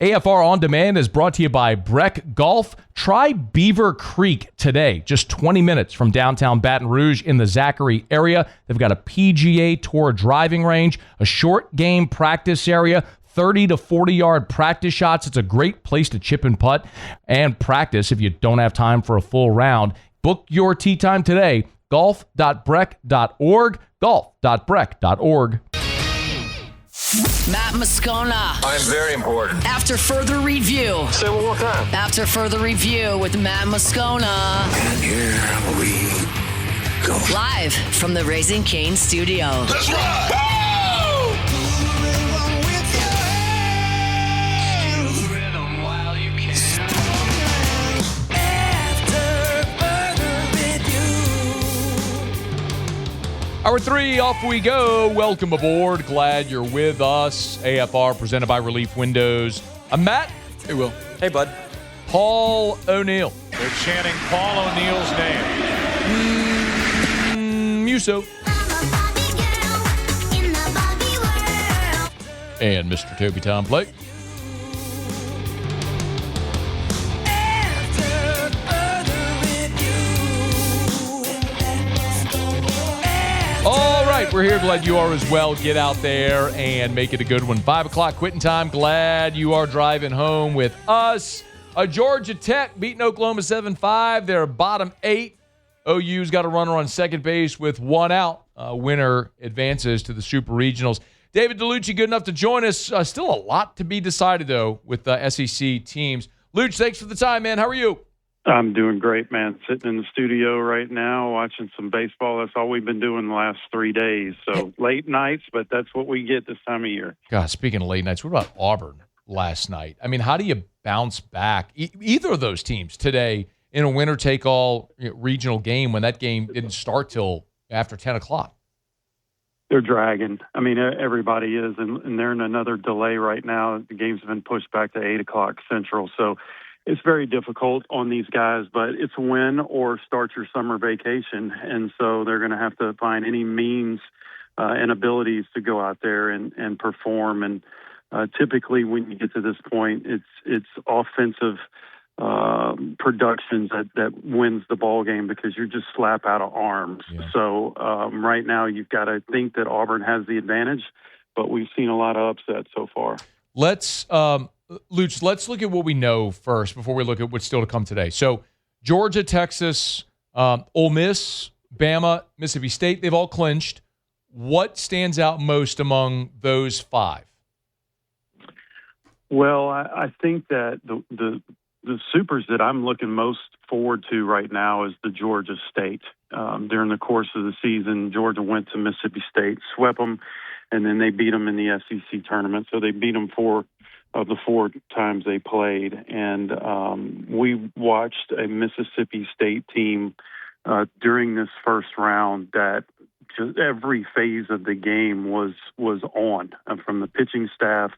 AFR On Demand is brought to you by Breck Golf. Try Beaver Creek today, just 20 minutes from downtown Baton Rouge in the Zachary area. They've got a PGA Tour driving range, a short game practice area, 30 to 40-yard practice shots. It's a great place to chip and putt and practice if you don't have time for a full round. Book your tee time today, golf.breck.org, golf.breck.org. Matt Moscona. I'm very important. After further review. Say one more time. After further review with Matt Moscona. And here we go. Live from the Raising Cane studio. Let's ride! Woo! Hour 3, off we go. Welcome aboard. Glad you're with us. AFR presented by Relief Windows. I'm Matt. Hey, Will. Hey, bud. Paul O'Neill. They're chanting Paul O'Neill's name. Muso. And Mr. Toby Tom Blake. All right, we're here. Glad you are as well. Get out there and make it a good one. 5 o'clock quitting time. Glad you are driving home with us. Georgia Tech beating Oklahoma 7-5. They're bottom 8. OU's got a runner on second base with one out. Winner advances to the Super Regionals. David Dellucci, good enough to join us. Still a lot to be decided, though, with the SEC teams. Luch, thanks for the time, man. How are you? I'm doing great, man. Sitting in the studio right now watching some baseball. That's all we've been doing the last 3 days. So late nights, but that's what we get this time of year. God, speaking of late nights, what about Auburn last night? I mean, how do you bounce back, either of those teams today, in a winner-take-all regional game when that game didn't start till after 10 o'clock? They're dragging. I mean, everybody is, and they're in another delay right now. The games have been pushed back to 8 o'clock Central. So it's very difficult on these guys, but it's a win or start your summer vacation. And so they're going to have to find any means and abilities to go out there and perform. And typically when you get to this point, it's offensive productions that wins the ball game because you're just slap out of arms. Yeah. So right now you've got to think that Auburn has the advantage, but we've seen a lot of upsets so far. Luch, let's look at what we know first before we look at what's still to come today. So Georgia, Texas, Ole Miss, Bama, Mississippi State, they've all clinched. What stands out most among those 5? Well, I think that the supers that I'm looking most forward to right now is the Georgia State. During the course of the season, Georgia went to Mississippi State, swept them, and then they beat them in the SEC tournament. So they beat them 4 of the 4 times they played. And we watched a Mississippi State team during this first round that just every phase of the game was on, from the pitching staff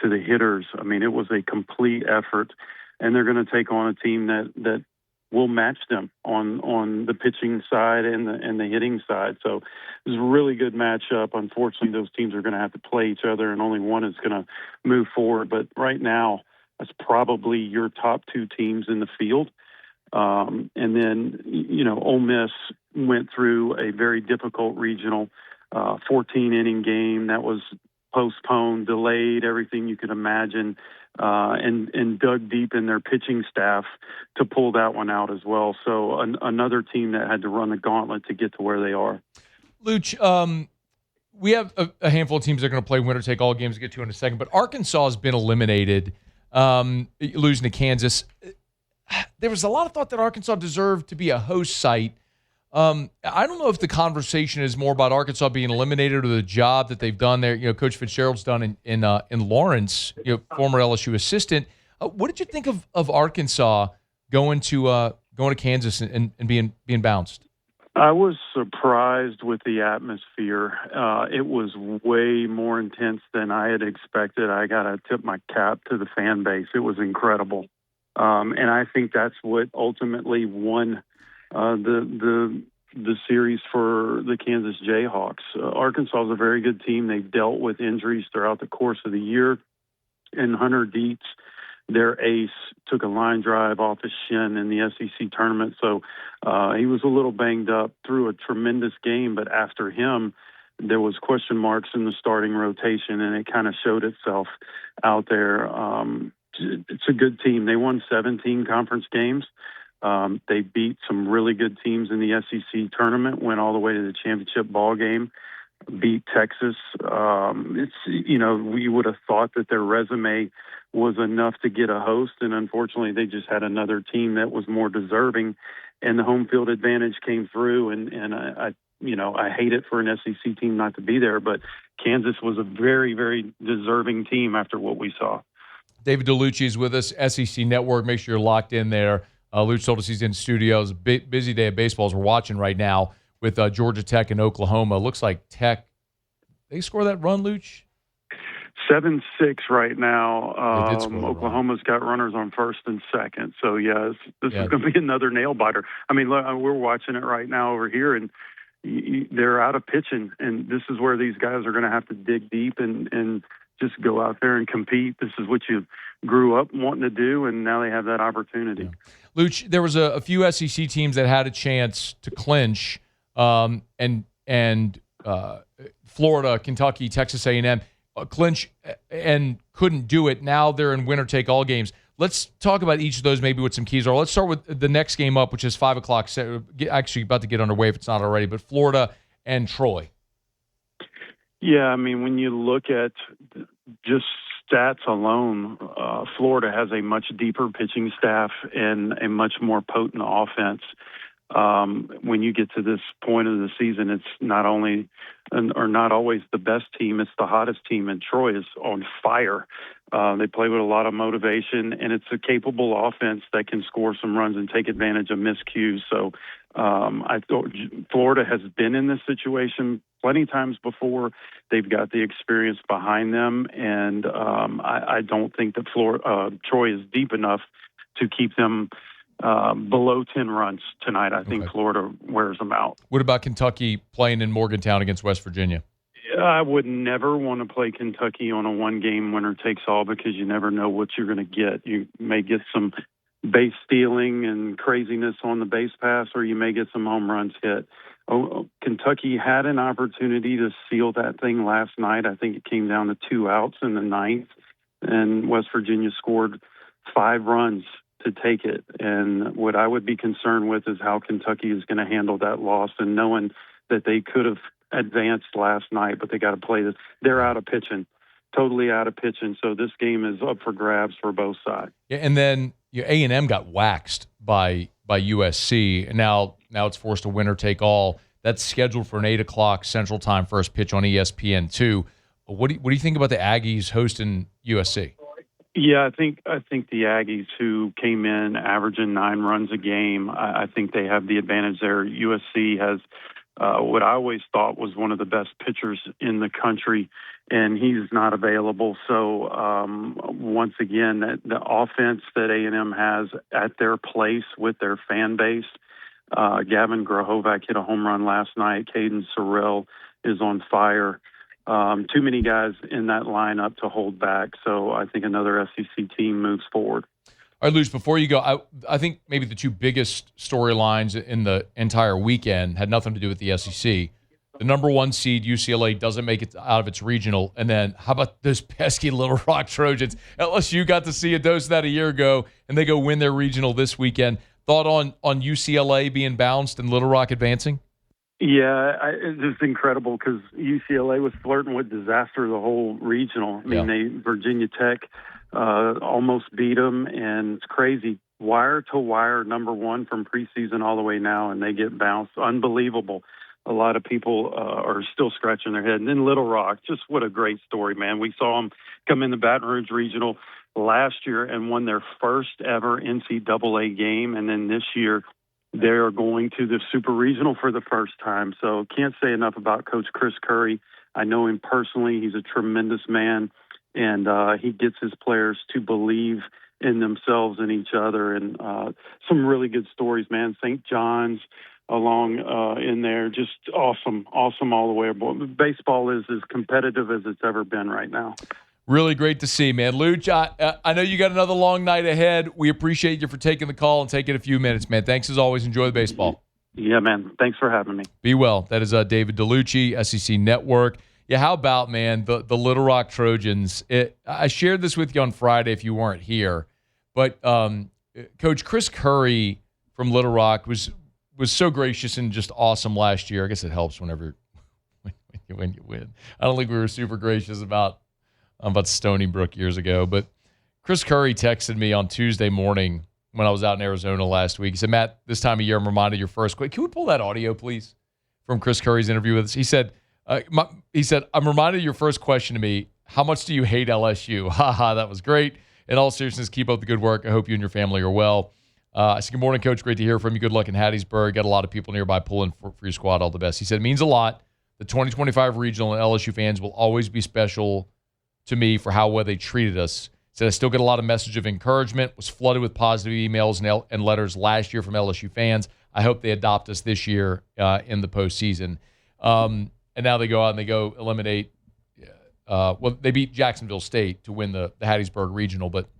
to the hitters. I mean, it was a complete effort. And they're going to take on a team that will match them on the pitching side and the hitting side. So it's a really good matchup. Unfortunately, those teams are going to have to play each other, and only one is going to move forward. But right now, that's probably your top 2 teams in the field. And then, Ole Miss went through a very difficult regional 14-inning game that was postponed, delayed, everything you could imagine. And dug deep in their pitching staff to pull that one out as well. So another team that had to run the gauntlet to get to where they are. Luch, we have a handful of teams that are going to play winner-take-all games to get to in a second, but Arkansas has been eliminated, losing to Kansas. There was a lot of thought that Arkansas deserved to be a host site. I don't know if the conversation is more about Arkansas being eliminated or the job that they've done there. Coach Fitzgerald's done in Lawrence, former LSU assistant. What did you think of Arkansas going to Kansas and being bounced? I was surprised with the atmosphere. It was way more intense than I had expected. I got to tip my cap to the fan base. It was incredible. And I think that's what ultimately won the series for the Kansas Jayhawks. Arkansas is a very good team. They've dealt with injuries throughout the course of the year. And Hunter Dietz, their ace, took a line drive off his shin in the SEC tournament. So he was a little banged up, threw a tremendous game, but after him, there was question marks in the starting rotation, and it kind of showed itself out there. It's a good team. They won 17 conference games. They beat some really good teams in the SEC tournament, went all the way to the championship ball game, beat Texas. We would have thought that their resume was enough to get a host, and unfortunately they just had another team that was more deserving, and the home field advantage came through, and I hate it for an SEC team not to be there, but Kansas was a very, very deserving team after what we saw. David Dellucci is with us, SEC Network. Make sure you're locked in there. Luch told us he's in studio. It's a busy day of baseball as we're watching right now with Georgia Tech and Oklahoma. Looks like Tech, they score that run, Luch? 7-6 right now. They did score Oklahoma's got runners on first and second. So, this is going to be another nail-biter. I mean, look, we're watching it right now over here, and they're out of pitching, and this is where these guys are going to have to dig deep and just go out there and compete. This is what you grew up wanting to do, and now they have that opportunity. Yeah. Luch, there was a few SEC teams that had a chance to clinch, and Florida, Kentucky, Texas A&M clinch and couldn't do it. Now they're in winner-take-all games. Let's talk about each of those maybe what some keys are. Let's start with the next game up, which is 5 o'clock. Actually about to get underway if it's not already, but Florida and Troy. Yeah, I mean, when you look at just stats alone, Florida has a much deeper pitching staff and a much more potent offense. When you get to this point of the season, it's not always the best team, it's the hottest team, and Troy is on fire. They play with a lot of motivation, and it's a capable offense that can score some runs and take advantage of miscues. So I thought Florida has been in this situation plenty of times before. They've got the experience behind them, and I don't think that Troy is deep enough to keep them below 10 runs tonight. I think Florida wears them out. What about Kentucky playing in Morgantown against West Virginia? I would never want to play Kentucky on a one-game winner-takes-all because you never know what you're going to get. You may get some base stealing and craziness on the base pass, or you may get some home runs hit. Kentucky had an opportunity to seal that thing last night. I think it came down to 2 outs in the ninth, and West Virginia scored 5 runs to take it. And what I would be concerned with is how Kentucky is going to handle that loss, and knowing that they could have advanced last night, but they got to play this. They're out of pitching, totally out of pitching. So this game is up for grabs for both sides. Yeah, and then A&M got waxed by USC, and now it's forced to winner take all. That's scheduled for an 8 o'clock Central Time first pitch on ESPN2. What do you think about the Aggies hosting USC? Yeah, I think the Aggies, who came in averaging 9 runs a game, I think they have the advantage there. USC has what I always thought was one of the best pitchers in the country, and he's not available. So once again, the offense that A&M has at their place with their fan base, Gavin Grohovac hit a home run last night. Caden Sorrell is on fire. Too many guys in that lineup to hold back. So I think another SEC team moves forward. All right, Luce, before you go, I think maybe the 2 biggest storylines in the entire weekend had nothing to do with the SEC. The number 1 seed, UCLA, doesn't make it out of its regional. And then how about those pesky Little Rock Trojans? LSU got to see a dose of that a year ago, and they go win their regional this weekend. Thought on UCLA being bounced and Little Rock advancing? Yeah, it's incredible because UCLA was flirting with disaster the whole regional. I mean, Virginia Tech almost beat them, and it's crazy. Wire to wire, number 1 from preseason all the way now, and they get bounced. Unbelievable. A lot of people are still scratching their head. And then Little Rock, just what a great story, man. We saw them come in the Baton Rouge Regional last year and won their first ever NCAA game, and then this year they're going to the Super Regional for the first time. So can't say enough about Coach Chris Curry. I know him personally. He's a tremendous man, and he gets his players to believe in themselves and each other. And some really good stories, man. St. John's along in there, just awesome all the way aboard. Baseball is as competitive as it's ever been right now. Really great to see, man. Luch, I know you got another long night ahead. We appreciate you for taking the call and taking a few minutes, man. Thanks as always. Enjoy the baseball. Yeah, man. Thanks for having me. Be well. That is David Dellucci, SEC Network. Yeah, how about, man, the Little Rock Trojans? I shared this with you on Friday if you weren't here, but Coach Chris Curry from Little Rock was so gracious and just awesome last year. I guess it helps when you win. I don't think we were super gracious about Stony Brook years ago, but Chris Curry texted me on Tuesday morning when I was out in Arizona last week. He said, Matt, this time of year I'm reminded of your first question. Can we pull that audio, please, from Chris Curry's interview with us? He said, I'm reminded of your first question to me. How much do you hate LSU? Haha, that was great. In all seriousness, keep up the good work. I hope you and your family are well. I said, good morning, Coach. Great to hear from you. Good luck in Hattiesburg. Got a lot of people nearby pulling for your squad. All the best. He said, it means a lot. The 2025 regional and LSU fans will always be special to me for how well they treated us. He said, I still get a lot of message of encouragement, was flooded with positive emails and letters last year from LSU fans. I hope they adopt us this year in the postseason. And now they go out and they go eliminate. They beat Jacksonville State to win the Hattiesburg Regional, but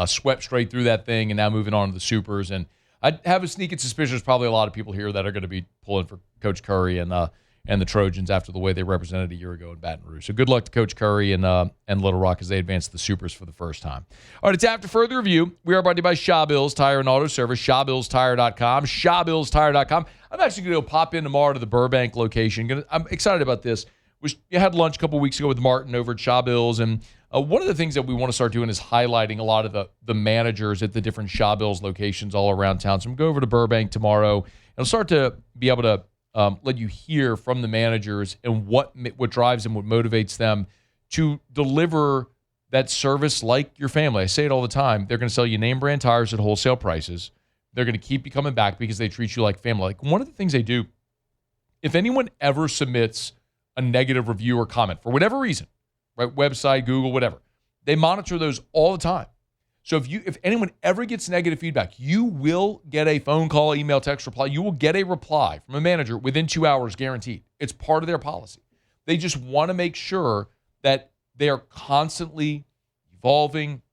swept straight through that thing and now moving on to the Supers. And I have a sneaking suspicion there's probably a lot of people here that are going to be pulling for Coach Curry and the Trojans after the way they represented a year ago in Baton Rouge. So good luck to Coach Curry and Little Rock as they advance to the Supers for the first time. All right, it's After Further Review. We are brought to you by Shaw Bills Tire and Auto Service, ShawBillsTire.com, ShawBillsTire.com. I'm actually going to go pop in tomorrow to the Burbank location. I'm excited about this. You had lunch a couple weeks ago with Martin over at Shaw Bills, and one of the things that we want to start doing is highlighting a lot of the managers at the different Shaw Bills locations all around town. So I'm going to go over to Burbank tomorrow, and I'll start to be able to let you hear from the managers and what drives them, what motivates them to deliver that service like your family. I say it all the time. They're going to sell you name brand tires at wholesale prices. They're going to keep you coming back because they treat you like family. Like one of the things they do, if anyone ever submits a negative review or comment for whatever reason, right? Website, Google, whatever, they monitor those all the time. So if anyone ever gets negative feedback, you will get a phone call, email, text reply. You will get a reply from a manager within 2 hours, guaranteed. It's part of their policy. They just want to make sure that they are constantly evolving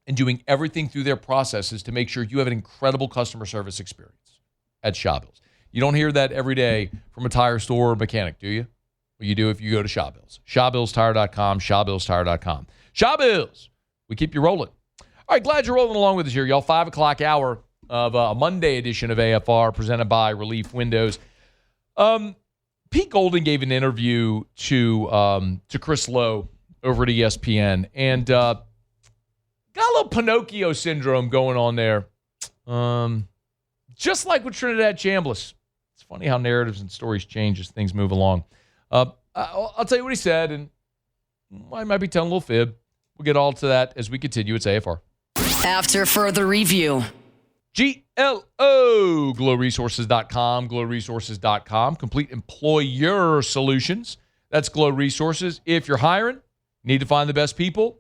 and doing everything through their processes to make sure you have an incredible customer service experience at Shaw Bills. You don't hear that every day from a tire store or mechanic, do you? Well, you do if you go to Shaw Bills. ShawBillsTire.com, ShawBillsTire.com. Shaw Bills, we keep you rolling. All right, glad you're rolling along with us here, y'all. 5 o'clock hour of a Monday edition of AFR presented by Relief Windows. Pete Golding gave an interview to Chris Lowe over at ESPN, and got a little Pinocchio syndrome going on there. Just like with Trinidad Chambliss. It's funny how narratives and stories change as things move along. I'll tell you what he said, and I might be telling a little fib. We'll get all to that as we continue. It's AFR. After Further Review. GLO, glowresources.com, glowresources.com. Complete employer solutions. That's Glow Resources. If you're hiring, need to find the best people,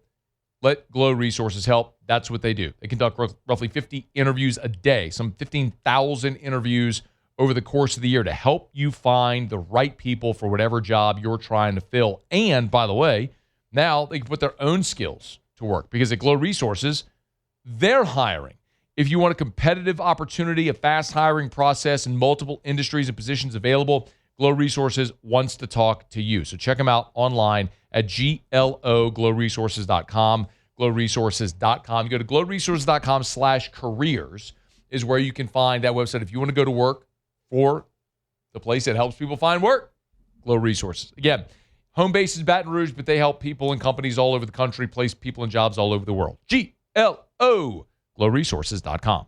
let Glow Resources help. That's what they do. They conduct roughly 50 interviews a day, some 15,000 interviews over the course of the year to help you find the right people for whatever job you're trying to fill. And, by the way, now they can put their own skills to work because at Glow Resources, they're hiring. If you want a competitive opportunity, a fast hiring process, and multiple industries and positions available, Glow Resources wants to talk to you. So check them out online at glowresources.com, glowresources.com. You go to glowresources.com/careers is where you can find that website. If you want to go to work for the place that helps people find work, Glow Resources. Again, home base is Baton Rouge, but they help people and companies all over the country, place people and jobs all over the world. GLO, glowresources.com.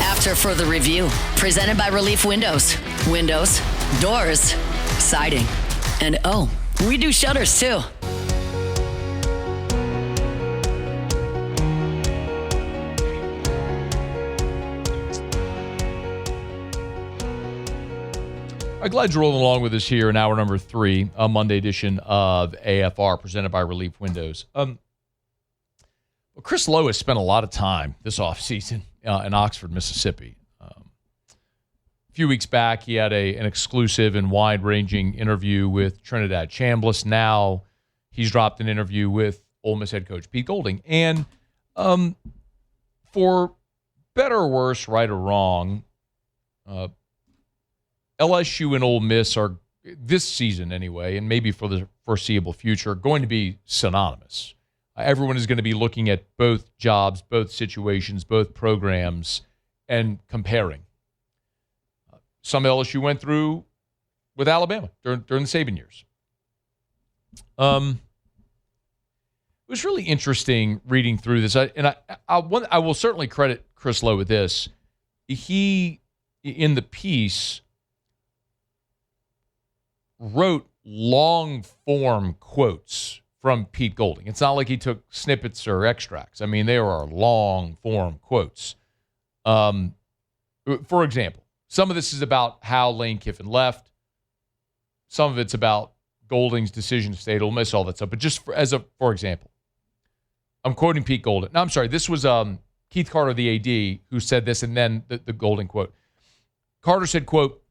After Further Review, presented by Relief Windows. Windows, doors, siding, and oh, we do shutters too. I'm glad you're rolling along with us here in hour number 3, a Monday edition of AFR presented by Relief Windows. Chris Lowe has spent a lot of time this offseason in Oxford, Mississippi. A few weeks back, he had an exclusive and wide-ranging interview with Trinidad Chambliss. Now he's dropped an interview with Ole Miss head coach Pete Golding. And for better or worse, right or wrong, LSU and Ole Miss are, this season anyway, and maybe for the foreseeable future, going to be synonymous. Everyone is going to be looking at both jobs, both situations, both programs, and comparing. Some LSU went through with Alabama during the Saban years. It was really interesting reading through this. I will certainly credit Chris Lowe with this. He, in the piece, wrote long-form quotes from Pete Golding. It's not like he took snippets or extracts. I mean, there are long-form quotes. For example, some of this is about how Lane Kiffin left. Some of it's about Golding's decision to stay at Ole Miss, all that stuff. But just for example, I'm quoting Pete Golding. No, I'm sorry. This was Keith Carter, the AD, who said this, and then the Golding quote. Carter said, quote,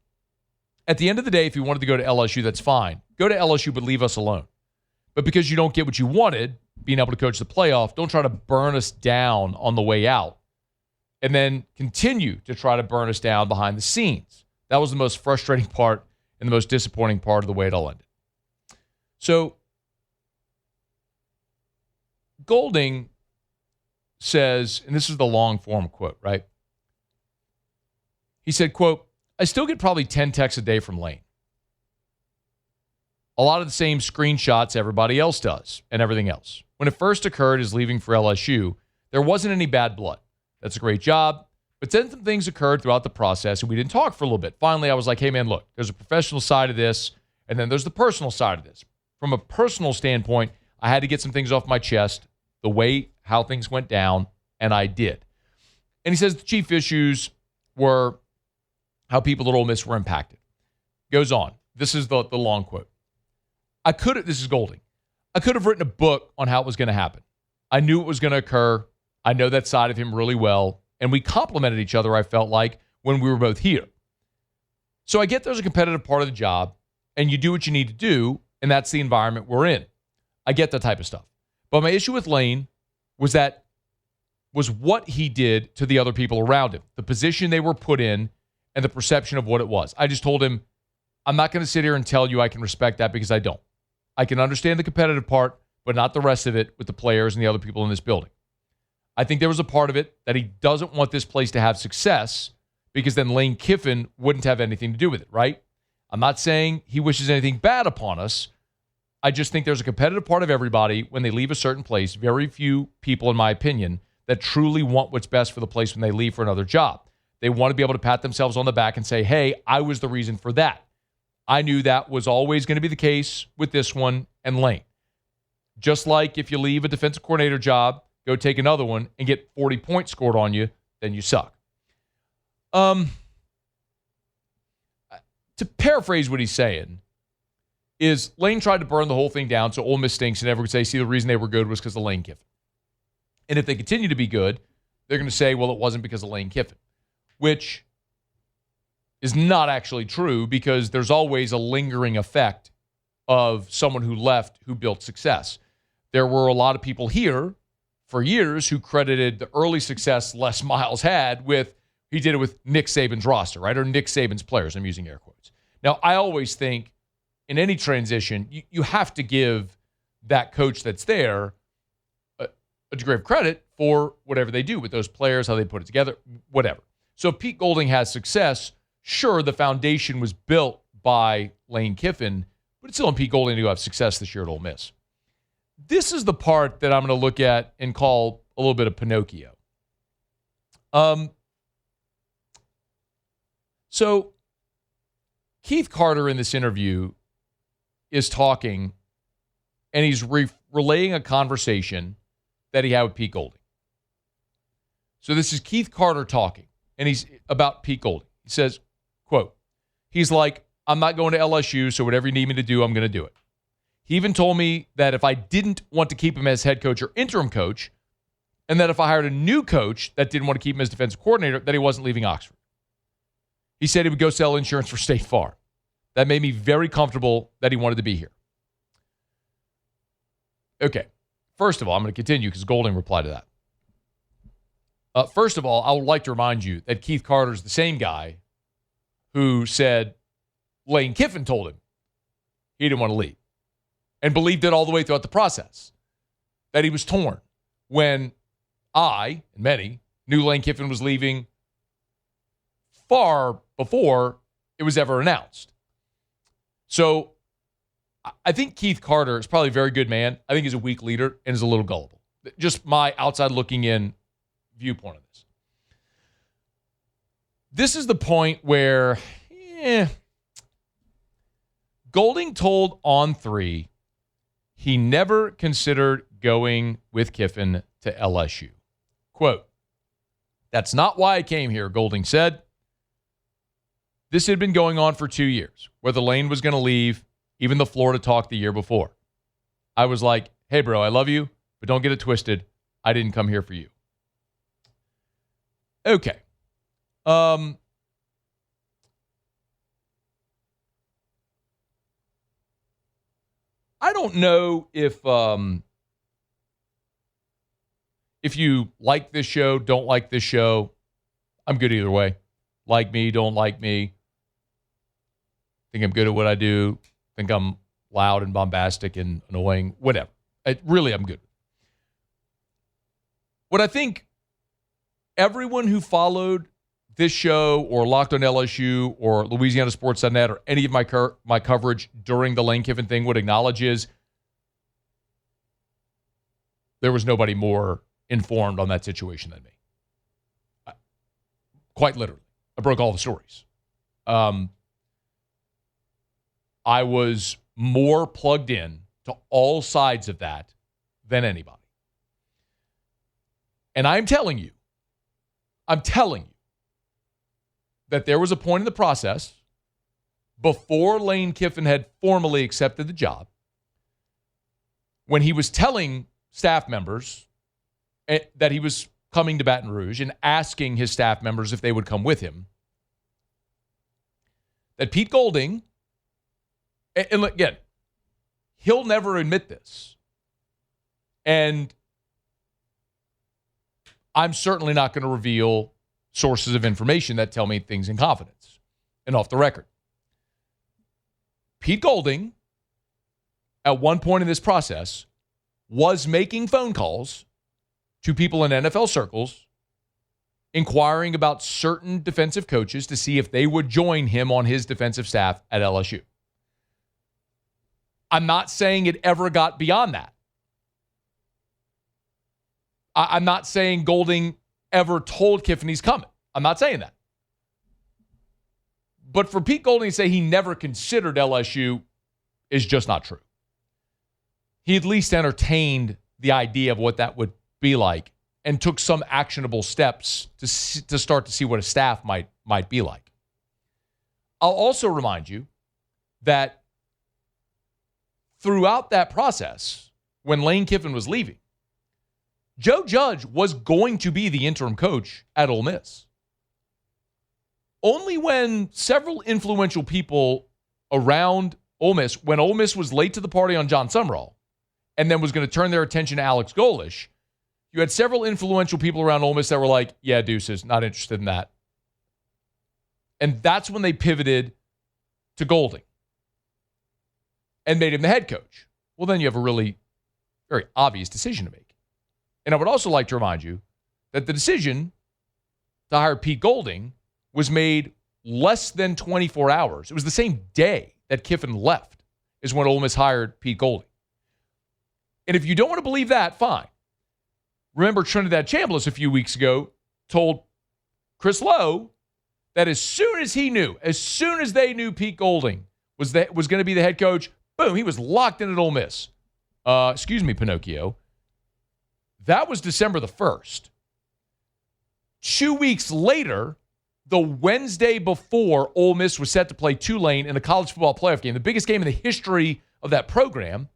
"At the end of the day, if you wanted to go to LSU, that's fine. Go to LSU, but leave us alone. But because you don't get what you wanted, being able to coach the playoff, don't try to burn us down on the way out and then continue to try to burn us down behind the scenes." That was the most frustrating part and the most disappointing part of the way it all ended. So Golding says, and this is the long form quote, right? He said, quote, "I still get probably 10 texts a day from Lane. A lot of the same screenshots everybody else does and everything else. When it first occurred as leaving for LSU, there wasn't any bad blood. That's a great job. But then some things occurred throughout the process, and we didn't talk for a little bit. Finally, I was like, hey, man, look, there's a professional side of this, and then there's the personal side of this. From a personal standpoint, I had to get some things off my chest, the way how things went down, and I did." And he says the chief issues were how people at Ole Miss were impacted. Goes on. This is the long quote. This is Golding. "I could have written a book on how it was going to happen. I knew it was going to occur. I know that side of him really well. And we complimented each other, I felt like, when we were both here. So I get there's a competitive part of the job, and you do what you need to do, and that's the environment we're in. I get that type of stuff. But my issue with Lane was what he did to the other people around him, the position they were put in, and the perception of what it was. I just told him, I'm not going to sit here and tell you I can respect that, because I don't. I can understand the competitive part, but not the rest of it with the players and the other people in this building. I think there was a part of it that he doesn't want this place to have success, because then Lane Kiffin wouldn't have anything to do with it, right? I'm not saying he wishes anything bad upon us. I just think there's a competitive part of everybody when they leave a certain place. Very few people, in my opinion, that truly want what's best for the place when they leave for another job. They want to be able to pat themselves on the back and say, hey, I was the reason for that. I knew that was always going to be the case with this one and Lane. Just like if you leave a defensive coordinator job, go take another one and get 40 points scored on you, then you suck. To paraphrase what he's saying, is Lane tried to burn the whole thing down so Ole Miss stinks, and everyone would say, see, the reason they were good was because of Lane Kiffin. And if they continue to be good, they're going to say, well, it wasn't because of Lane Kiffin, which is not actually true, because there's always a lingering effect of someone who left who built success. There were a lot of people here for years who credited the early success Les Miles had with, he did it with Nick Saban's roster, right? Or Nick Saban's players, I'm using air quotes. Now, I always think in any transition, you have to give that coach that's there a degree of credit for whatever they do with those players, how they put it together, whatever. So if Pete Golding has success, sure, the foundation was built by Lane Kiffin, but it's still on Pete Golding to have success this year at Ole Miss. This is the part that I'm going to look at and call a little bit of Pinocchio. So Keith Carter in this interview is talking, and he's relaying a conversation that he had with Pete Golding. So this is Keith Carter talking, and he's about Pete Golding. He says, quote, he's like, I'm not going to LSU, so whatever you need me to do, I'm going to do it. He even told me that if I didn't want to keep him as head coach or interim coach, and that if I hired a new coach that didn't want to keep him as defensive coordinator, that he wasn't leaving Oxford. He said he would go sell insurance for State Farm. That made me very comfortable that he wanted to be here. Okay. First of all, I'm going to continue because Golding replied to that. First of all, I would like to remind you that Keith Carter is the same guy who said Lane Kiffin told him he didn't want to leave and believed it all the way throughout the process, that he was torn when I and many knew Lane Kiffin was leaving far before it was ever announced. So I think Keith Carter is probably a very good man. I think he's a weak leader and is a little gullible. Just my outside looking in viewpoint of this. This is the point where Golding told On3 he never considered going with Kiffin to LSU. Quote, "That's not why I came here," Golding said. This had been going on for 2 years, whether Lane was going to leave, even the Florida talk the year before. I was like, hey, bro, I love you, but don't get it twisted. I didn't come here for you. Okay. I don't know if you like this show, don't like this show. I'm good either way. Like me, don't like me. Think I'm good at what I do. Think I'm loud and bombastic and annoying. Whatever. I'm good. What I think everyone who followed this show or Locked on LSU or LouisianaSports.net or any of my coverage during the Lane Kiffin thing would acknowledge is there was nobody more informed on that situation than me. Quite literally. I broke all the stories. I was more plugged in to all sides of that than anybody. And I'm telling you that there was a point in the process before Lane Kiffin had formally accepted the job when he was telling staff members that he was coming to Baton Rouge and asking his staff members if they would come with him, that Pete Golding, and again, he'll never admit this, and I'm certainly not going to reveal sources of information that tell me things in confidence and off the record. Pete Golding, at one point in this process, was making phone calls to people in NFL circles inquiring about certain defensive coaches to see if they would join him on his defensive staff at LSU. I'm not saying it ever got beyond that. I'm not saying Golding ever told Kiffin he's coming. I'm not saying that. But for Pete Golding to say he never considered LSU is just not true. He at least entertained the idea of what that would be like and took some actionable steps to start to see what a staff might be like. I'll also remind you that throughout that process, when Lane Kiffin was leaving, Joe Judge was going to be the interim coach at Ole Miss. Only when several influential people around Ole Miss, when Ole Miss was late to the party on John Sumrall and then was going to turn their attention to Alex Golesh, you had several influential people around Ole Miss that were like, yeah, deuces, not interested in that. And that's when they pivoted to Golding and made him the head coach. Well, then you have a really very obvious decision to make. And I would also like to remind you that the decision to hire Pete Golding was made less than 24 hours. It was the same day that Kiffin left is when Ole Miss hired Pete Golding. And if you don't want to believe that, fine. Remember, Trinidad Chambliss a few weeks ago told Chris Lowe that as soon as they knew Pete Golding was going to be the head coach, boom, he was locked in at Ole Miss. Excuse me, Pinocchio. That was December the 1st. 2 weeks later, the Wednesday before Ole Miss was set to play Tulane in the college football playoff game, the biggest game in the history of that program,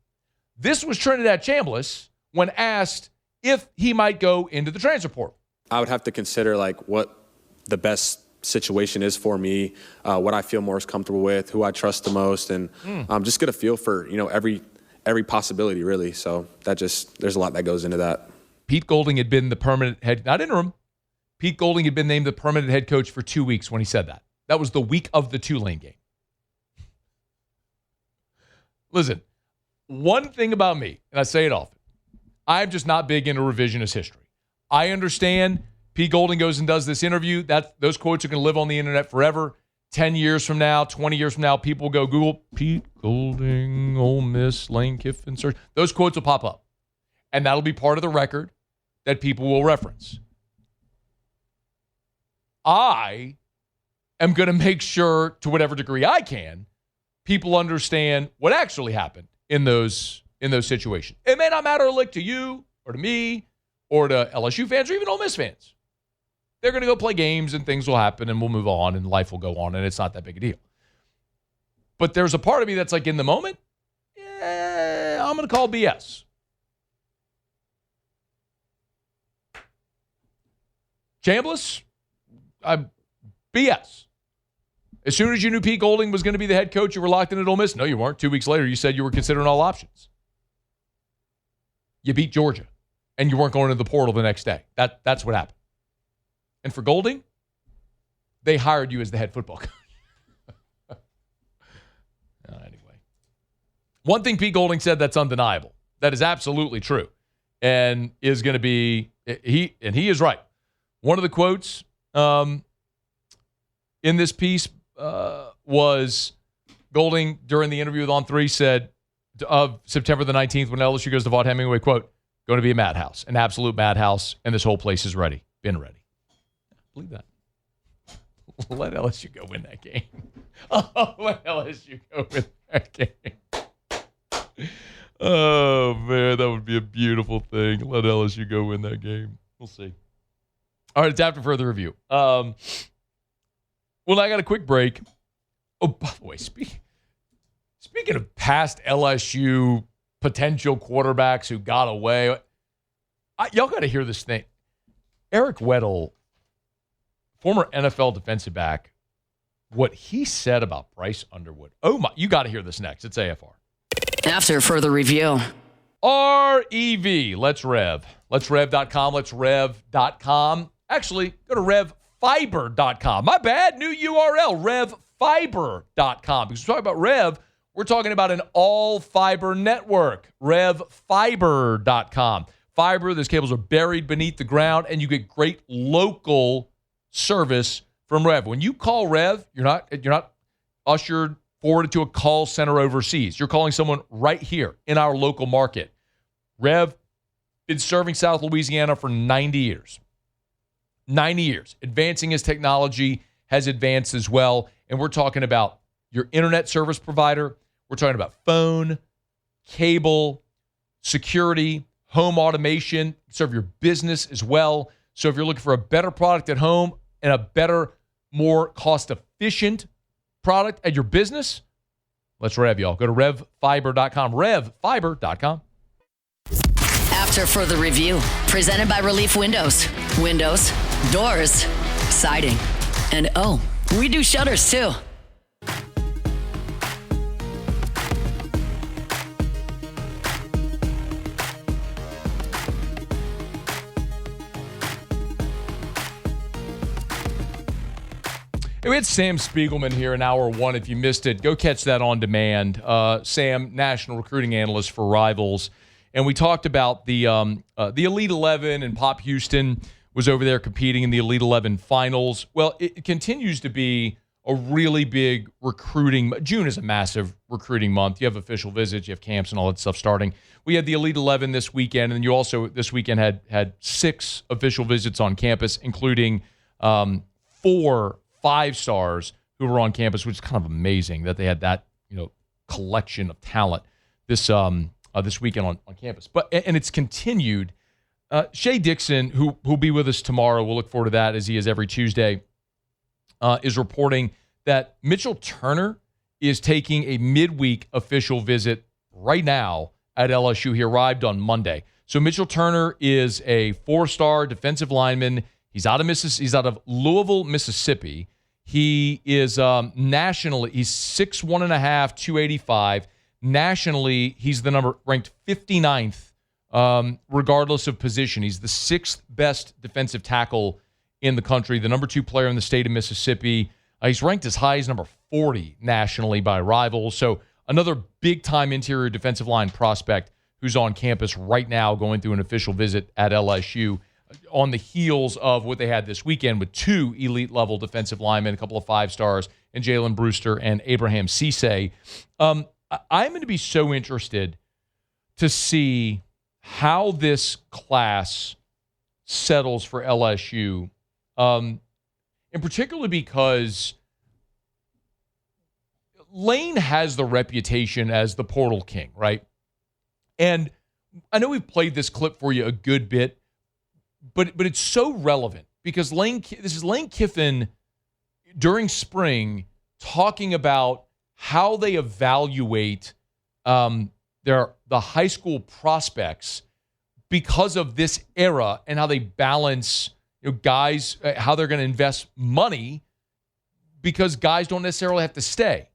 this was Trinidad Chambliss when asked if he might go into the transfer portal. I would have to consider what the best situation is for me, what I feel most comfortable with, who I trust the most, and just get a feel for every every possibility, really. So there's a lot that goes into that. Pete Golding had been the permanent head, not interim. Pete Golding had been named the permanent head coach for 2 weeks when he said that. That was the week of the Tulane game. Listen, one thing about me, and I say it often, I'm just not big into revisionist history. I understand Pete Golding goes and does this interview. Those quotes are going to live on the internet forever. 10 years from now, 20 years from now, people will go Google Pete Golding, Ole Miss, Lane Kiffin search. Those quotes will pop up. And that'll be part of the record that people will reference. I am going to make sure, to whatever degree I can, people understand what actually happened in those situations. It may not matter a lick to you or to me or to LSU fans or even Ole Miss fans. They're going to go play games and things will happen and we'll move on and life will go on and it's not that big a deal. But there's a part of me that's like, in the moment, I'm going to call BS. Chambliss, BS. As soon as you knew Pete Golding was going to be the head coach, you were locked in at Ole Miss. No, you weren't. 2 weeks later, you said you were considering all options. You beat Georgia, and you weren't going into the portal the next day. That's what happened. And for Golding, they hired you as the head football coach. Anyway. One thing Pete Golding said that's undeniable, that is absolutely true, and is going to be, he is right. One of the quotes in this piece was Golding during the interview with On3 said of September the 19th when LSU goes to Vaught Hemingway, quote, going to be a madhouse, an absolute madhouse, and this whole place is ready, been ready. Believe that. Let LSU go win that game. Oh, let LSU go win that game. Oh, man, that would be a beautiful thing. Let LSU go win that game. We'll see. All right, it's after further review. Well, I got a quick break. Oh, by the way, speaking of past LSU potential quarterbacks who got away, y'all got to hear this thing. Eric Weddle, former NFL defensive back, what he said about Bryce Underwood. Oh, my. You got to hear this next. It's AFR. After further review. REV. Let's Rev. Let's Rev.com. Let's Rev.com. Actually, go to RevFiber.com. My bad. New URL. RevFiber.com. Because we're talking about Rev, we're talking about an all-fiber network. RevFiber.com. Fiber, those cables are buried beneath the ground, and you get great local service from Rev. When you call Rev, you're not ushered forwarded to a call center overseas. You're calling someone right here in our local market. Rev been serving South Louisiana for 90 years. 90 years. Advancing as technology has advanced as well. And we're talking about your internet service provider. We're talking about phone, cable, security, home automation, serve your business as well. So if you're looking for a better product at home and a better, more cost-efficient product at your business, let's Rev, y'all. Go to RevFiber.com. RevFiber.com. After further review, presented by Relief Windows. Windows, doors, siding, and we do shutters too. Hey, we had Sam Spiegelman here in hour one. If you missed it, go catch that on demand. Sam, national recruiting analyst for Rivals. And we talked about the Elite 11, and Pop Houston was over there competing in the Elite 11 finals. Well, it continues to be a really big recruiting. June is a massive recruiting month. You have official visits, you have camps and all that stuff starting. We had the Elite 11 this weekend, and you also this weekend had 6 official visits on campus, including 4 5-stars who were on campus, which is kind of amazing that they had that collection of talent this weekend on campus. And it's continued. Shea Dixon, who'll be with us tomorrow, we'll look forward to that as he is every Tuesday, is reporting that Mitchell Turner is taking a midweek official visit right now at LSU. He arrived on Monday. So Mitchell Turner is a 4-star defensive lineman. He's out of Louisville, Mississippi. He is nationally, he's 6'1.5", 285, Nationally, he's ranked 59th, regardless of position. He's the 6th best defensive tackle in the country, the number 2 player in the state of Mississippi. He's ranked as high as number 40 nationally by rivals. So another big-time interior defensive line prospect who's on campus right now going through an official visit at LSU on the heels of what they had this weekend with 2 elite-level defensive linemen, a couple of 5-stars, and Jalen Brewster and Abraham Cisse. I'm going to be so interested to see how this class settles for LSU, and particularly because Lane has the reputation as the portal king, right? And I know we've played this clip for you a good bit, but it's so relevant because this is Lane Kiffin during spring talking about how they evaluate the high school prospects because of this era and how they balance guys, how they're going to invest money because guys don't necessarily have to stay.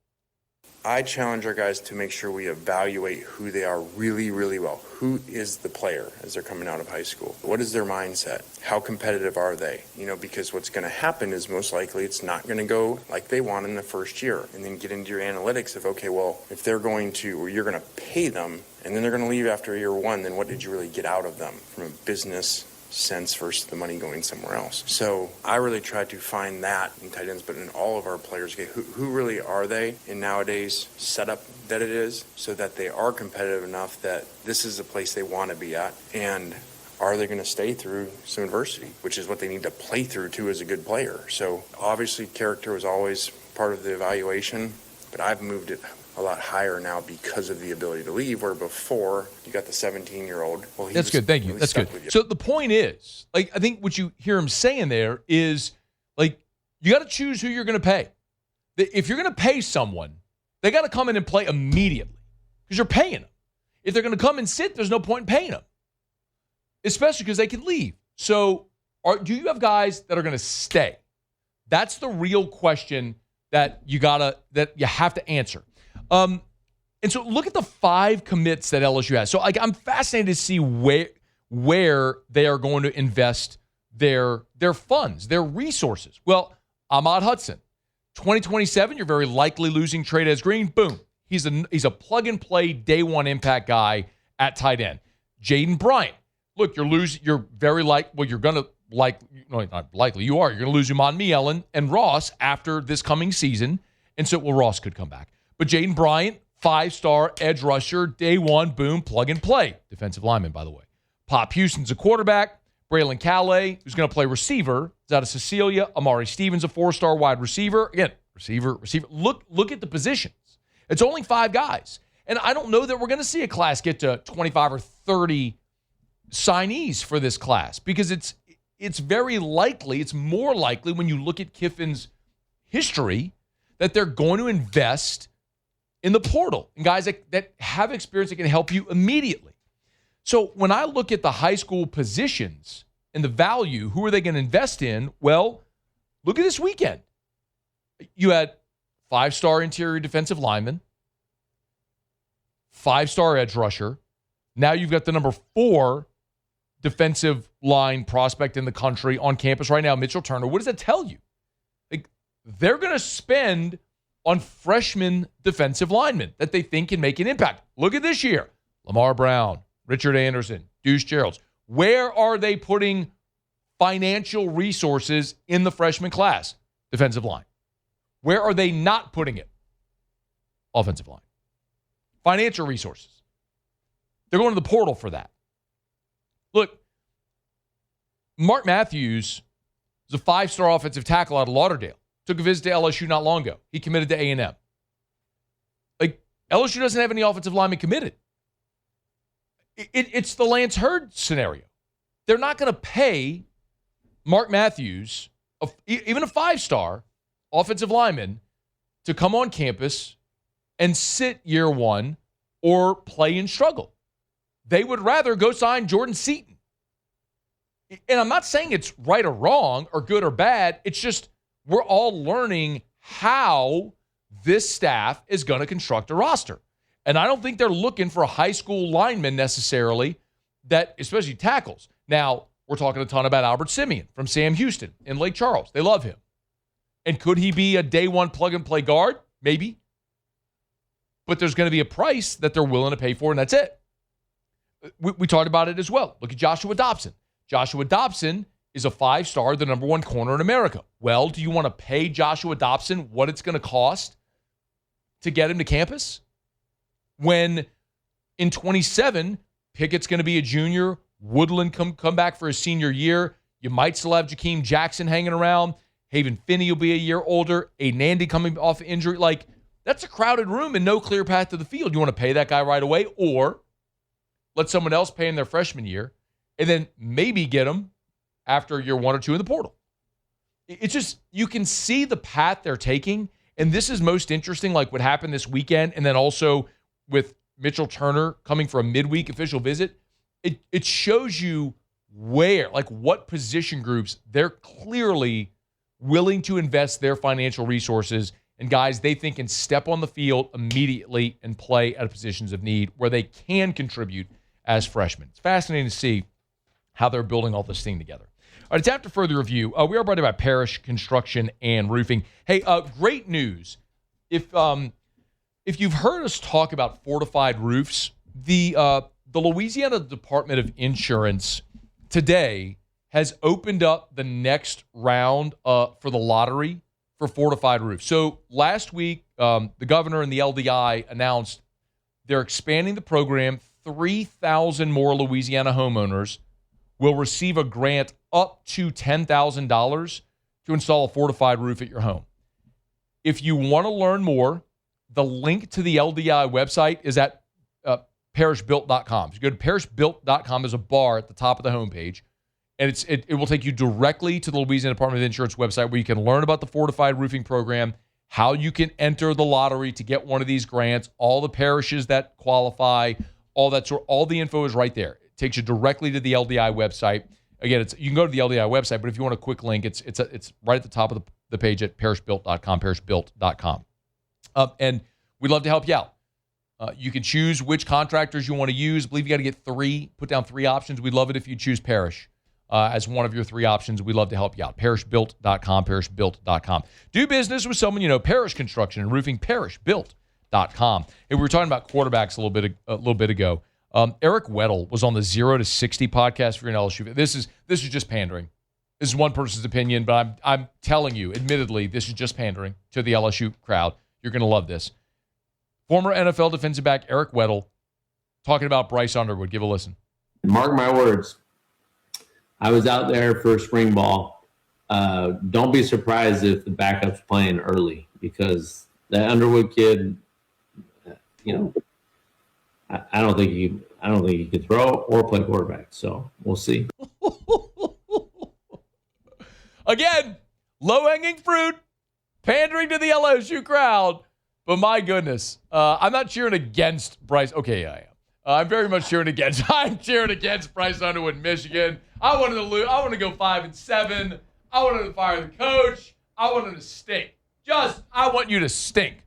I challenge our guys to make sure we evaluate who they are really, really well. Who is the player as they're coming out of high school? What is their mindset? How competitive are they? Because what's going to happen is most likely it's not going to go like they want in the first year. And then get into your analytics of, okay, well, if they're going to, or you're going to pay them, and then they're going to leave after year 1, then what did you really get out of them from a business sense versus the money going somewhere else? So I really try to find that in tight ends, but in all of our players, okay, who really are they in nowadays setup that it is, so that they are competitive enough that this is a place they want to be at, and are they going to stay through some adversity, which is what they need to play through too as a good player. So obviously character was always part of the evaluation, but I've moved it a lot higher now because of the ability to leave, where before you got the 17-year-old. Well, that's good. Thank you. Really that's good. So the point is, I think what you hear him saying there is, you got to choose who you're going to pay. If you're going to pay someone, they got to come in and play immediately because you're paying them. If they're going to come and sit, there's no point in paying them, especially because they can leave. So do you have guys that are going to stay? That's the real question that you have to answer. And so look at the 5 commits that LSU has. So I'm fascinated to see where they are going to invest their funds, their resources. Well, Ahmad Hudson, 2027, you're very likely losing Trey Green. Boom. He's a plug-and-play day 1 impact guy at tight end. Jaden Bryant, look, you're very you're going to not likely, you are. You're going to lose Uman Mielen and Ross after this coming season. And so, Ross could come back. But Jaden Bryant, 5-star edge rusher, day 1, boom, plug and play. Defensive lineman, by the way. Pop Houston's a quarterback. Braylon Calais, who's going to play receiver, is out of Cecilia. Amari Stevens, a 4-star wide receiver. Again, receiver. Look at the positions. It's only 5 guys. And I don't know that we're going to see a class get to 25 or 30 signees for this class because it's very likely, it's more likely when you look at Kiffin's history that they're going to invest in the portal and guys that have experience that can help you immediately. So when I look at the high school positions and the value, who are they going to invest in? Well, look at this weekend. You had 5-star interior defensive lineman, 5-star edge rusher. Now you've got the number 4 defensive line prospect in the country on campus right now, Mitchell Turner. What does that tell you? They're going to spend on freshman defensive linemen that they think can make an impact. Look at this year. Lamar Brown, Richard Anderson, Deuce Geralds. Where are they putting financial resources in the freshman class? Defensive line. Where are they not putting it? Offensive line. Financial resources. They're going to the portal for that. Look, Mark Matthews is a 5-star offensive tackle out of Lauderdale. Took a visit to LSU not long ago. He committed to A&M. LSU doesn't have any offensive linemen committed. It's the Lance Hurd scenario. They're not going to pay Mark Matthews, even a 5-star offensive lineman, to come on campus and sit year 1 or play and struggle. They would rather go sign Jordan Seaton. And I'm not saying it's right or wrong or good or bad. It's just we're all learning how this staff is going to construct a roster. And I don't think they're looking for a high school lineman necessarily, that especially tackles. Now, we're talking a ton about Albert Simeon from Sam Houston in Lake Charles. They love him. And could he be a day one plug-and-play guard? Maybe. But there's going to be a price that they're willing to pay for, and that's it. We talked about it as well. Look at Joshua Dobson. Joshua Dobson is a 5-star, the number 1 corner in America. Well, do you want to pay Joshua Dobson what it's going to cost to get him to campus? When in 27, Pickett's going to be a junior, Woodland come back for his senior year. You might still have Jakeem Jackson hanging around. Haven Finney will be a year older. Aiden Andy coming off injury. Like, that's a crowded room and no clear path to the field. You want to pay that guy right away, or let someone else pay in their freshman year and then maybe get them after year 1 or 2 in the portal. It's just, you can see the path they're taking, and this is most interesting, like what happened this weekend, and then also with Mitchell Turner coming for a midweek official visit. It shows you where, like what position groups they're clearly willing to invest their financial resources and guys they think can step on the field immediately and play at positions of need where they can contribute as freshmen. It's fascinating to see how they're building all this thing together. All right, it's after further review. We are brought to you by Parrish Construction and Roofing. Hey, great news. If you've heard us talk about fortified roofs, the Louisiana Department of Insurance today has opened up the next round for the lottery for fortified roofs. So last week, the governor and the LDI announced they're expanding the program. 3,000 more Louisiana homeowners will receive a grant up to $10,000 to install a fortified roof at your home. If you want to learn more, the link to the LDI website is at parishbuilt.com. If you go to parishbuilt.com, there's a bar at the top of the homepage, and it will take you directly to the Louisiana Department of Insurance website where you can learn about the fortified roofing program, how you can enter the lottery to get one of these grants, all the parishes that qualify, all the info is right there. It takes you directly to the LDI website. Again, you can go to the LDI website, but if you want a quick link, it's right at the top of the page at parishbuilt.com, parishbuilt.com. And we'd love to help you out. You can choose which contractors you want to use. I believe you got to get 3, put down 3 options. We'd love it if you choose Parish as one of your 3 options. We'd love to help you out. Parishbuilt.com, parishbuilt.com. Do business with someone you know. Parish Construction and Roofing, parishbuilt.com. Hey, we were talking about quarterbacks a little bit ago. Eric Weddle was on the 0 to 60 podcast for an LSU. This is just pandering. This is one person's opinion, but I'm telling you, admittedly, this is just pandering to the LSU crowd. You're going to love this. Former NFL defensive back Eric Weddle talking about Bryce Underwood. Give a listen. Mark my words. I was out there for spring ball. Don't be surprised if the backup's playing early because that Underwood kid, I don't think he can throw or play quarterback. So we'll see. Again, low-hanging fruit, pandering to the LSU crowd. But my goodness, I'm not cheering against Bryce. Okay, I am. I'm very much cheering against. I'm cheering against Bryce Underwood in Michigan. I wanted to lose. I want to go 5-7. I wanted to fire the coach. I wanted to stink. I want you to stink.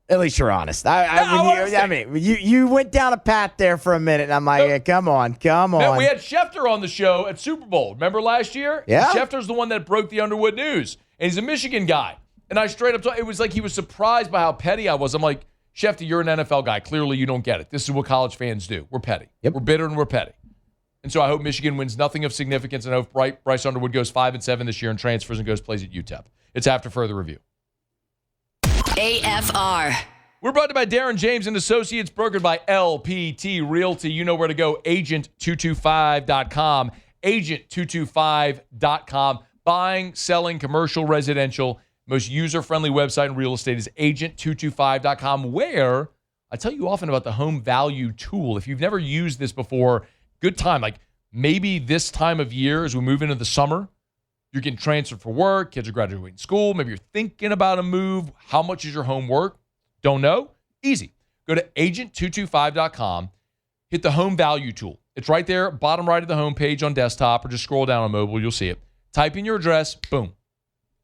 At least you're honest. You went down a path there for a minute, and I'm like, come on. Man, we had Schefter on the show at Super Bowl. Remember last year? Yeah. Schefter's the one that broke the Underwood news, and he's a Michigan guy. And I straight up, it was like he was surprised by how petty I was. I'm like, Schefter, you're an NFL guy. Clearly, you don't get it. This is what college fans do. We're petty. Yep. We're bitter and we're petty. And so I hope Michigan wins nothing of significance, and I hope Bryce Underwood goes 5-7 this year and transfers and plays at UTEP. It's after further review. AFR. We're brought to you by Darren James and Associates, brokered by LPT Realty. You know where to go, agent225.com. Agent225.com. Buying, selling, commercial, residential. Most user-friendly website in real estate is agent225.com, where I tell you often about the home value tool. If you've never used this before, good time. Like maybe this time of year as we move into the summer, you're getting transferred for work, kids are graduating school, maybe you're thinking about a move. How much is your home worth? Don't know? Easy. Go to agent225.com, hit the home value tool. It's right there, bottom right of the homepage on desktop, or just scroll down on mobile, you'll see it. Type in your address, boom.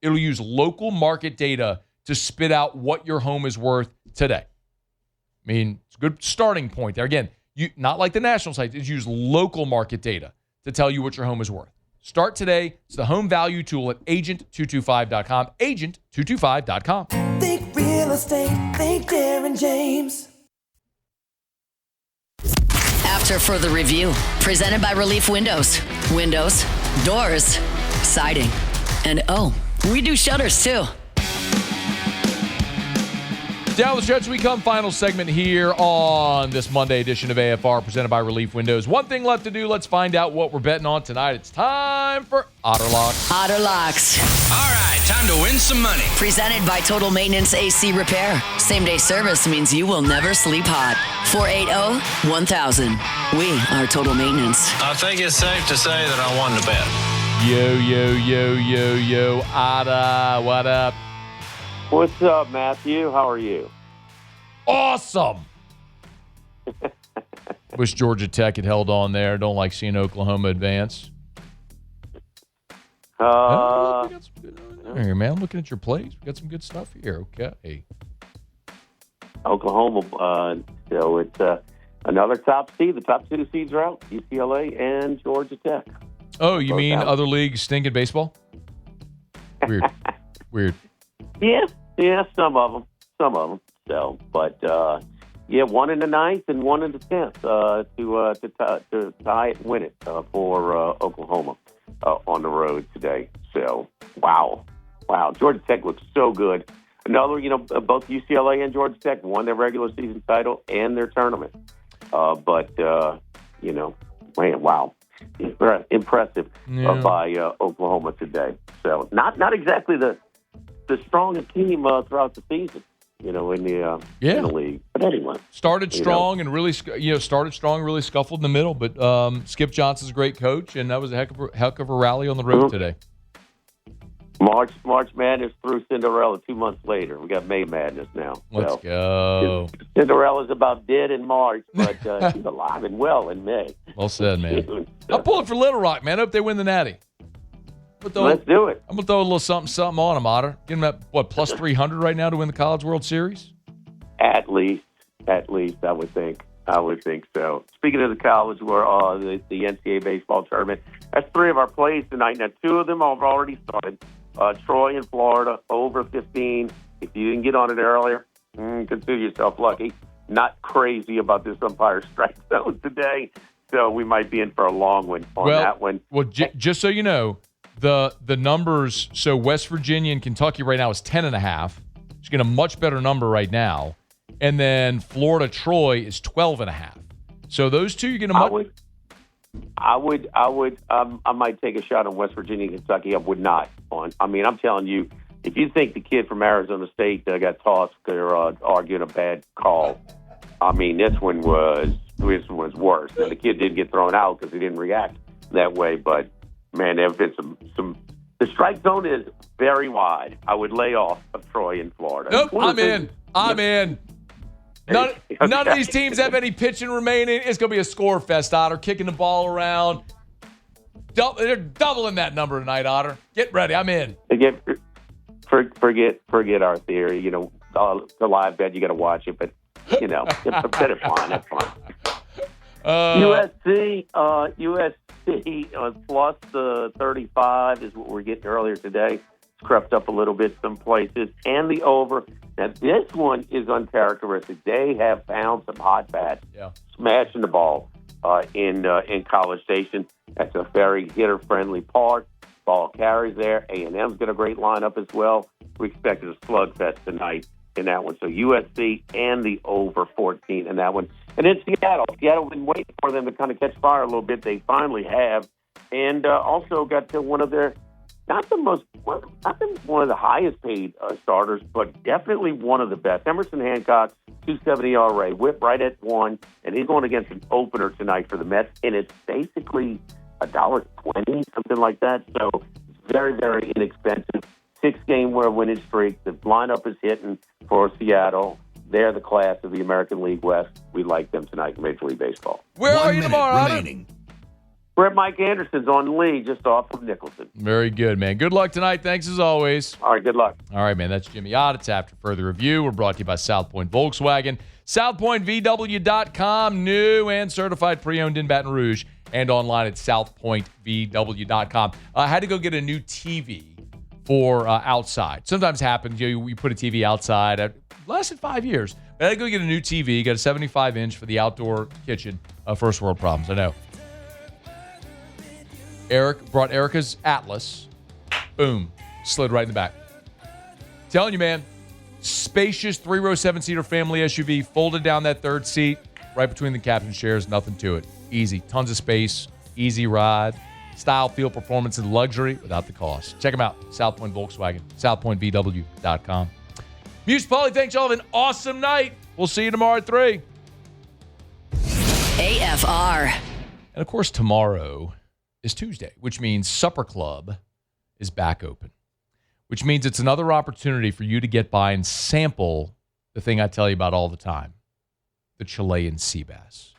It'll use local market data to spit out what your home is worth today. I mean, it's a good starting point there. Again, not like the national sites. It's use local market data to tell you what your home is worth. Start today. It's the home value tool at agent225.com. Agent225.com. Think real estate. Think Darren James. After further review, presented by Relief Windows. Windows, doors, siding, and we do shutters too. Down the stretch we come. Final segment here on this Monday edition of AFR presented by Relief Windows. One thing left to do. Let's find out what we're betting on tonight. It's time for Otter Locks. Otter Locks. All right, time to win some money. Presented by Total Maintenance AC Repair. Same day service means you will never sleep hot. 480-1000. We are Total Maintenance. I think it's safe to say that I won the bet. Yo, Otter, what up? What's up, Matthew? How are you? Awesome. Wish Georgia Tech had held on there. Don't like seeing Oklahoma advance. We got some good here, man. I'm looking at your plays. We got some good stuff here. Okay. Oklahoma, so it's another top seed. The top two seeds are out, UCLA and Georgia Tech. Oh, you Both mean out. other leagues stinking baseball? Weird. Yeah, some of them. So, but one in the 9th and one in the 10th to tie it and win it for Oklahoma on the road today. So, wow, Georgia Tech looks so good. Another, both UCLA and Georgia Tech won their regular season title and their tournament. Man, wow. Impressive by Oklahoma today. So not exactly the strongest team throughout the season, in the league. But anyway, started strong and really scuffled in the middle. But Skip Johnson's a great coach, and that was a heck of a rally on the road today. March Madness through Cinderella 2 months later. We got May Madness now. Let's go. Cinderella's about dead in March, but she's alive and well in May. Well said, man. I'm pulling for Little Rock, man. I hope they win the Natty. Let's do it. I'm going to throw a little something on them, Otter. Get them at, plus 300 right now to win the College World Series? At least, I would think. So. Speaking of the college, the NCAA Baseball Tournament, that's 3 of our plays tonight. Now, 2 of them have already started. Troy in Florida, over 15. If you didn't get on it earlier, consider yourself lucky. Not crazy about this umpire strike zone today, so we might be in for a long one on that one. Well, just so you know, the numbers, so West Virginia and Kentucky right now is 10.5. It's getting a much better number right now. And then Florida Troy is 12.5. So those two, you're going to I might take a shot on West Virginia and Kentucky. I would not. I'm telling you, if you think the kid from Arizona State got tossed, they're arguing a bad call. This one was worse. And the kid didn't get thrown out because he didn't react that way. But man, there have been some. The strike zone is very wide. I would lay off of Troy in Florida. Nope, I'm in. None of these teams have any pitching remaining. It's going to be a score fest, Otter, kicking the ball around. They're doubling that number tonight, Otter. Get ready. I'm in. Forget our theory. The live bet, you got to watch it, but, it's fine. That's fine. USC plus the 35 is what we're getting earlier today. It's crept up a little bit some places. And the over. Now, this one is uncharacteristic. They have found some hot bats, smashing the ball in College Station. That's a very hitter-friendly park. Ball carries there. A&M's got a great lineup as well. We expected a slugfest tonight in that one. So USC and the over 14 in that one. And then Seattle. Seattle's been waiting for them to kind of catch fire a little bit. They finally have. And also got to one of their not one of the highest paid starters, but definitely one of the best. Emerson Hancock, 270 ERA, whip right at 1, and he's going against an opener tonight for the Mets, and it's basically $1.20, something like that. So it's very, very inexpensive. 6-game winning streak. The lineup is hitting for Seattle. They're the class of the American League West. We like them tonight in Major League Baseball. Where are you tomorrow, Otter? We're at Mike Anderson's on Lee, just off of Nicholson. Very good, man. Good luck tonight. Thanks as always. All right, good luck. All right, man. That's Jimmy Ott. It's After Further Review. We're brought to you by South Point Volkswagen. SouthPointVW.com, new and certified pre-owned in Baton Rouge, and online at SouthPointVW.com. I had to go get a new TV for outside. Sometimes happens, we put a TV outside. It lasted 5 years. But I had to go get a new TV, got a 75-inch for the outdoor kitchen. First world problems, I know. Eric brought Erica's Atlas. Boom. Slid right in the back. Telling you, man. Spacious 3-row 7-seater family SUV. Folded down that third seat. Right between the captain's chairs. Nothing to it. Easy. Tons of space. Easy ride. Style, feel, performance, and luxury without the cost. Check them out. South Point Volkswagen. SouthPointVW.com. Muse Pauly, thanks y'all. Have an awesome night. We'll see you tomorrow at 3. AFR. And, of course, tomorrow is Tuesday, which means Supper Club is back open, which means it's another opportunity for you to get by and sample the thing I tell you about all the time, the Chilean sea bass.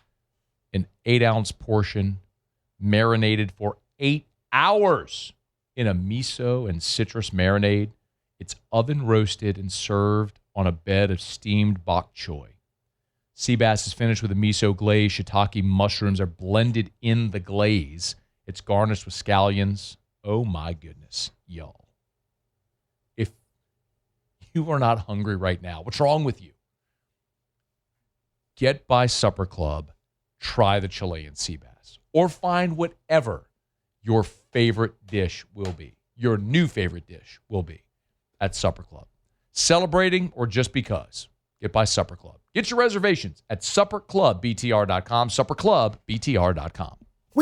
An 8-ounce portion, marinated for 8 hours in a miso and citrus marinade. It's oven roasted and served on a bed of steamed bok choy. Sea bass is finished with a miso glaze. Shiitake mushrooms are blended in the glaze. It's garnished with scallions. Oh, my goodness, y'all. If you are not hungry right now, what's wrong with you? Get by Supper Club, try the Chilean sea bass, or find whatever your favorite dish will be, your new favorite dish will be at Supper Club. Celebrating or just because, get by Supper Club. Get your reservations at supperclubbtr.com, supperclubbtr.com.